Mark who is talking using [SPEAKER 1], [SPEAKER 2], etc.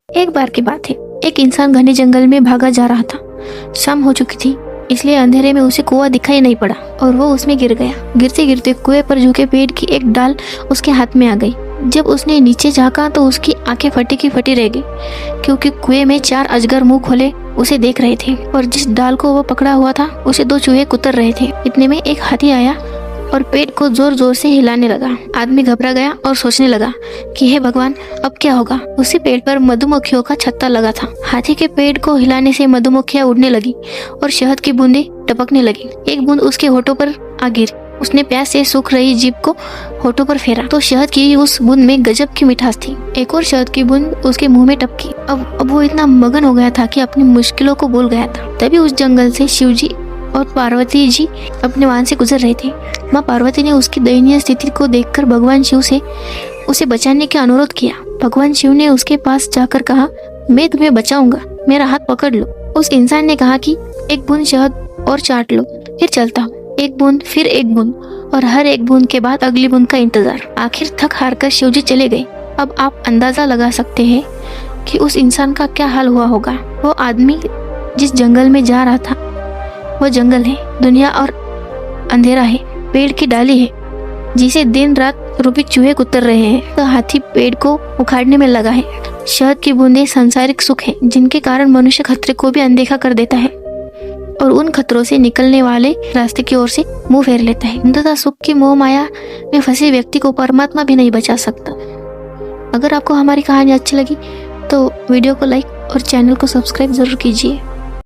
[SPEAKER 1] एक बार की बात है, एक इंसान घने जंगल में भागा जा रहा था। शाम हो चुकी थी, इसलिए अंधेरे में उसे कुआं दिखाई नहीं पड़ा और वो उसमें गिर गया। गिरते गिरते कुएं पर झुके पेड़ की एक डाल उसके हाथ में आ गई। जब उसने नीचे झांका तो उसकी आंखें फटी की फटी रह गई, क्योंकि कुएं में 4 अजगर मुंह खोले उसे देख रहे थे और जिस डाल को वो पकड़ा हुआ था उसे 2 चूहे कुतर रहे थे। इतने में एक हाथी आया और पेड़ को जोर जोर से हिलाने लगा। आदमी घबरा गया और सोचने लगा कि हे भगवान, अब क्या होगा। उसी पेड़ पर मधुमक्खियों का छत्ता लगा था। हाथी के पेड़ को हिलाने से मधुमक्खियां उड़ने लगी और शहद की बूंदें टपकने लगी। एक बूंद उसके होठों पर आ गिरी। उसने प्यास से सूख रही जीभ को होठों पर फेरा तो शहद की उस बूंद में गजब की मिठास थी। एक और शहद की बूंद उसके मुंह में टपकी। अब वो इतना मगन हो गया था कि अपनी मुश्किलों को भूल गया था। तभी उस जंगल से शिव जी और पार्वती जी अपने वाहन से गुजर रहे थे। माँ पार्वती ने उसकी दयनीय स्थिति को देखकर भगवान शिव से उसे बचाने का अनुरोध किया। भगवान शिव ने उसके पास जाकर कहा, मैं तुम्हें बचाऊंगा, मेरा हाथ पकड़ लो। उस इंसान ने कहा कि एक बूंद शहद और चाट लो, फिर चलता हूँ। एक बूंद, फिर एक बूंद और हर एक बूंद के बाद अगली बूंद का इंतजार। आखिर थक हार कर शिव जी चले गए। अब आप अंदाजा लगा सकते हैं कि उस इंसान का क्या हाल हुआ होगा। वो आदमी जिस जंगल में जा रहा था वो जंगल है, दुनिया और अंधेरा है, पेड़ की डाली है जिसे दिन रात रूपी चूहे कुतर रहे हैं। तो हाथी पेड़ को उखाड़ने में लगा है। शहद की बूंदें सांसारिक सुख है जिनके कारण मनुष्य खतरे को भी अनदेखा कर देता है और उन खतरों से निकलने वाले रास्ते की ओर से मुंह फेर लेता है। अंततः सुख की मोह माया में फंसे व्यक्ति को परमात्मा भी नहीं बचा सकता। अगर आपको हमारी कहानी अच्छी लगी तो वीडियो को लाइक और चैनल को सब्सक्राइब जरूर कीजिए।